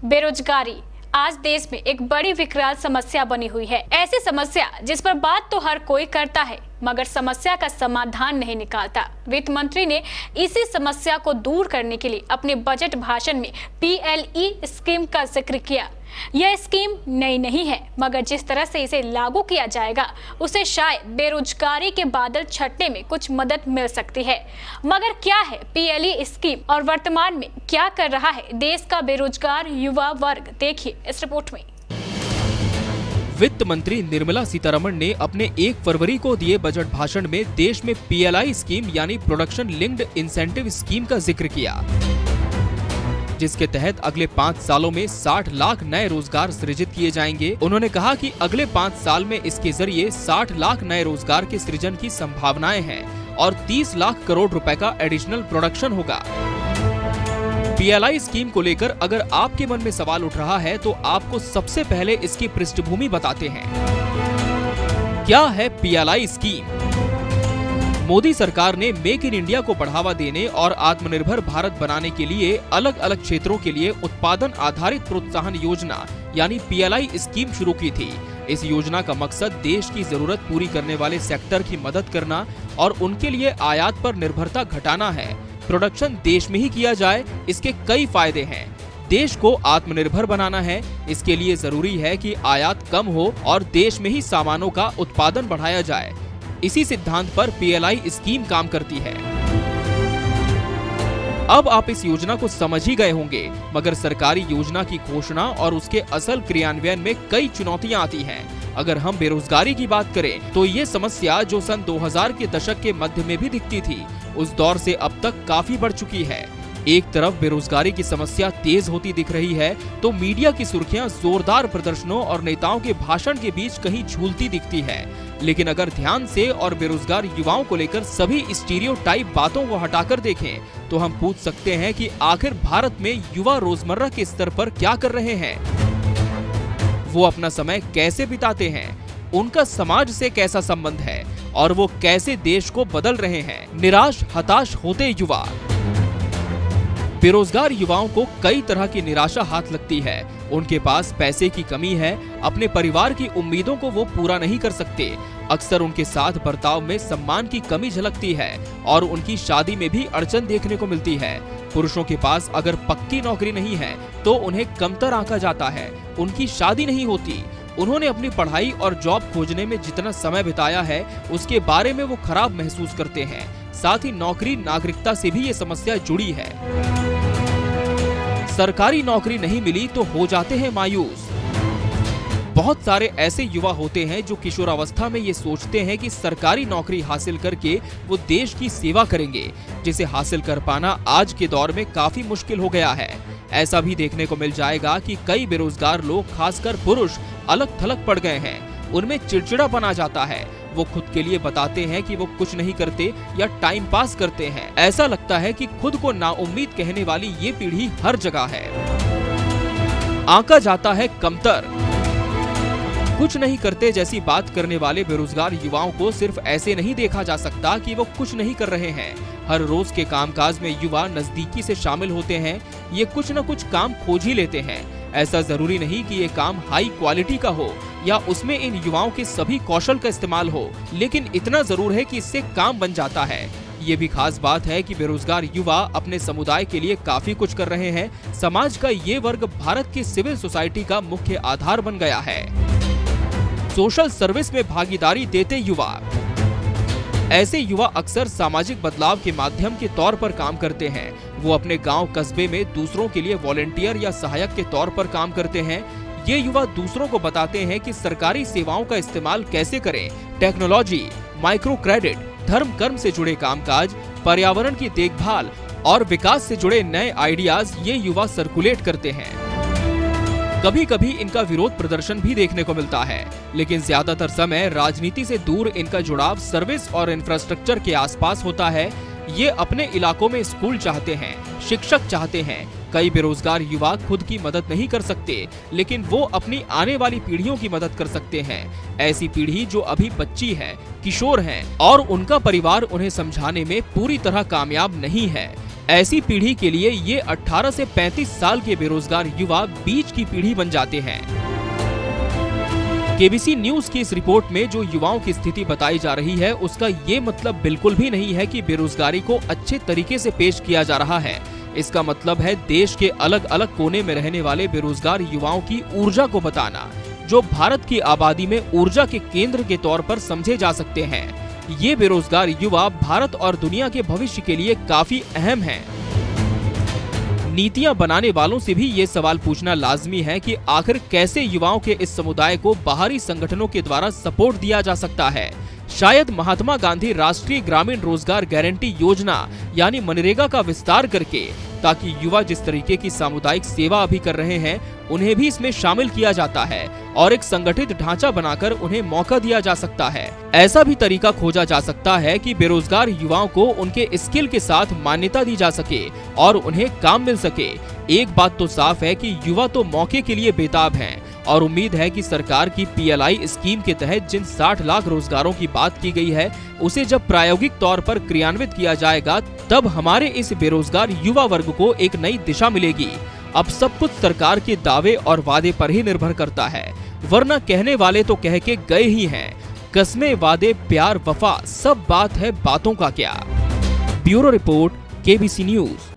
बेरोजगारी आज देश में एक बड़ी विकराल समस्या बनी हुई है। ऐसी समस्या जिस पर बात तो हर कोई करता है मगर समस्या का समाधान नहीं निकालता। वित्त मंत्री ने इसी समस्या को दूर करने के लिए अपने बजट भाषण में PLE स्कीम का जिक्र किया। यह स्कीम नई नहीं है मगर जिस तरह से इसे लागू किया जाएगा उसे शायद बेरोजगारी के बादल छटने में कुछ मदद मिल सकती है। मगर क्या है PLE स्कीम और वर्तमान में क्या कर रहा है देश का बेरोजगार युवा वर्ग, देखिए इस रिपोर्ट में। वित्त मंत्री निर्मला सीतारमण ने अपने 1 फरवरी को दिए बजट भाषण में देश में PLI स्कीम यानी प्रोडक्शन लिंक्ड इंसेंटिव स्कीम का जिक्र किया, जिसके तहत अगले 5 सालों में 60 लाख नए रोजगार सृजित किए जाएंगे। उन्होंने कहा कि अगले 5 साल में इसके जरिए 60 लाख नए रोजगार के सृजन की संभावनाएं हैं और 30 लाख करोड़ रुपए का एडिशनल प्रोडक्शन होगा। PLI स्कीम को लेकर अगर आपके मन में सवाल उठ रहा है तो आपको सबसे पहले इसकी पृष्ठभूमि बताते हैं। क्या है PLI स्कीम? मोदी सरकार ने मेक इन इंडिया को बढ़ावा देने और आत्मनिर्भर भारत बनाने के लिए अलग अलग क्षेत्रों के लिए उत्पादन आधारित प्रोत्साहन योजना यानी PLI स्कीम शुरू की थी। इस योजना का मकसद देश की जरूरत पूरी करने वाले सेक्टर की मदद करना और उनके लिए आयात पर निर्भरता घटाना है। प्रोडक्शन देश में ही किया जाए, इसके कई फायदे हैं। देश को आत्मनिर्भर बनाना है, इसके लिए जरूरी है कि आयात कम हो और देश में ही सामानों का उत्पादन बढ़ाया जाए। इसी सिद्धांत पर PLI स्कीम काम करती है। अब आप इस योजना को समझ ही गए होंगे, मगर सरकारी योजना की घोषणा और उसके असल क्रियान्वयन में कई चुनौतियां आती हैं। अगर हम बेरोजगारी की बात करें तो ये समस्या जो सन 2000 के दशक के मध्य में भी दिखती थी, उस दौर से अब तक काफी बढ़ चुकी है। एक तरफ बेरोजगारी की समस्या तेज होती दिख रही है तो मीडिया की सुर्खियां जोरदार प्रदर्शनों और नेताओं के भाषण के बीच कहीं झूलती दिखती है। लेकिन अगर ध्यान से और बेरोजगार युवाओं को लेकर सभी स्टीरियोटाइप बातों को हटाकर देखें तो हम पूछ सकते हैं कि आखिर भारत में युवा रोजमर्रा के स्तर पर क्या कर रहे हैं, वो अपना समय कैसे बिताते हैं, उनका समाज से कैसा संबंध है और वो कैसे देश को बदल रहे हैं। निराश हताश होते युवा। बेरोजगार युवाओं को कई तरह की निराशा हाथ लगती है। उनके पास पैसे की कमी है, अपने परिवार की उम्मीदों को वो पूरा नहीं कर सकते। अक्सर उनके साथ बर्ताव में सम्मान की कमी झलकती है और उनकी शादी में भी अड़चन देखने को मिलती है। पुरुषों के पास अगर पक्की नौकरी नहीं है तो उन्हें कमतर आंका जाता है, उनकी शादी नहीं होती। उन्होंने अपनी पढ़ाई और जॉब खोजने में जितना समय बिताया है उसके बारे में वो खराब महसूस करते हैं। साथ ही नौकरी नागरिकता से भी ये समस्या जुड़ी है। सरकारी नौकरी नहीं मिली तो हो जाते हैं मायूस। बहुत सारे ऐसे युवा होते हैं जो किशोरावस्था में ये सोचते हैं कि सरकारी नौकरी हासिल करके वो देश की सेवा करेंगे, जिसे हासिल कर पाना आज के दौर में काफी मुश्किल हो गया है। ऐसा भी देखने को मिल जाएगा कि कई बेरोजगार लोग, खासकर पुरुष, अलग थलग पड़ गए हैं। उनमें चिड़चिड़ापन आ जाता है। वो खुद के लिए बताते हैं कि वो कुछ नहीं करते या टाइम पास करते हैं। ऐसा लगता है कि खुद को नाउम्मीद कहने वाली ये पीढ़ी हर जगह है। आंका जाता है कमतर। कुछ नहीं करते जैसी बात करने वाले बेरोजगार युवाओं को सिर्फ ऐसे नहीं देखा जा सकता कि वो कुछ नहीं कर रहे हैं। हर रोज के कामकाज में युवा नजदीकी से शामिल होते हैं। ये कुछ न कुछ काम खोज ही लेते हैं। ऐसा जरूरी नहीं कि ये काम हाई क्वालिटी का हो या उसमें इन युवाओं के सभी कौशल का इस्तेमाल हो, लेकिन इतना जरूर है कि इससे काम बन जाता है। ये भी खास बात है कि बेरोजगार युवा अपने समुदाय के लिए काफी कुछ कर रहे हैं। समाज का ये वर्ग भारत की सिविल सोसाइटी का मुख्य आधार बन गया है। सोशल सर्विस में भागीदारी देते युवा। ऐसे युवा अक्सर सामाजिक बदलाव के माध्यम के तौर पर काम करते हैं। वो अपने गांव कस्बे में दूसरों के लिए वॉलंटियर या सहायक के तौर पर काम करते हैं। ये युवा दूसरों को बताते हैं कि सरकारी सेवाओं का इस्तेमाल कैसे करें। टेक्नोलॉजी, माइक्रो क्रेडिट, धर्म कर्म से जुड़े कामकाज, पर्यावरण की देखभाल और विकास से जुड़े नए आइडियाज ये युवा सर्कुलेट करते हैं। कभी कभी इनका विरोध प्रदर्शन भी देखने को मिलता है, लेकिन ज्यादातर समय राजनीति से दूर इनका जुड़ाव सर्विस और इंफ्रास्ट्रक्चर के आसपास होता है। ये अपने इलाकों में स्कूल चाहते हैं, शिक्षक चाहते हैं। कई बेरोजगार युवा खुद की मदद नहीं कर सकते, लेकिन वो अपनी आने वाली पीढ़ियों की मदद कर सकते हैं। ऐसी पीढ़ी जो अभी बच्ची है, किशोर हैं और उनका परिवार उन्हें समझाने में पूरी तरह कामयाब नहीं है। ऐसी पीढ़ी के लिए ये 18 से 35 साल के बेरोजगार युवा बीच की पीढ़ी बन जाते हैं। केबीसी न्यूज की इस रिपोर्ट में जो युवाओं की स्थिति बताई जा रही है, उसका ये मतलब बिल्कुल भी नहीं है कि बेरोजगारी को अच्छे तरीके से पेश किया जा रहा है। इसका मतलब है देश के अलग अलग कोने में रहने वाले बेरोजगार युवाओं की ऊर्जा को बताना, जो भारत की आबादी में ऊर्जा के केंद्र के तौर पर समझे जा सकते हैं। ये बेरोजगार युवा भारत और दुनिया के भविष्य के लिए काफी अहम हैं। नीतियां बनाने वालों से भी ये सवाल पूछना लाजमी है कि आखिर कैसे युवाओं के इस समुदाय को बाहरी संगठनों के द्वारा सपोर्ट दिया जा सकता है। शायद महात्मा गांधी राष्ट्रीय ग्रामीण रोजगार गारंटी योजना यानी मनरेगा का विस्तार करके, ताकि युवा जिस तरीके की सामुदायिक सेवा अभी कर रहे हैं उन्हें भी इसमें शामिल किया जाता है और एक संगठित ढांचा बनाकर उन्हें मौका दिया जा सकता है। ऐसा भी तरीका खोजा जा सकता है कि बेरोजगार युवाओं को उनके स्किल के साथ मान्यता दी जा सके और उन्हें काम मिल सके। एक बात तो साफ है कि युवा तो मौके के लिए बेताब हैं और उम्मीद है कि सरकार की PLI स्कीम के तहत जिन 60 लाख रोजगारों की बात की गई है, उसे जब प्रायोगिक तौर पर क्रियान्वित किया जाएगा, तब हमारे इस बेरोजगार युवा वर्ग को एक नई दिशा मिलेगी। अब सब कुछ सरकार के दावे और वादे पर ही निर्भर करता है, वरना कहने वाले तो कह के गए ही हैं। कस्में, वादे, प्यार, वफा, सब बात है बातों का क्या। Bureau report, KBC news.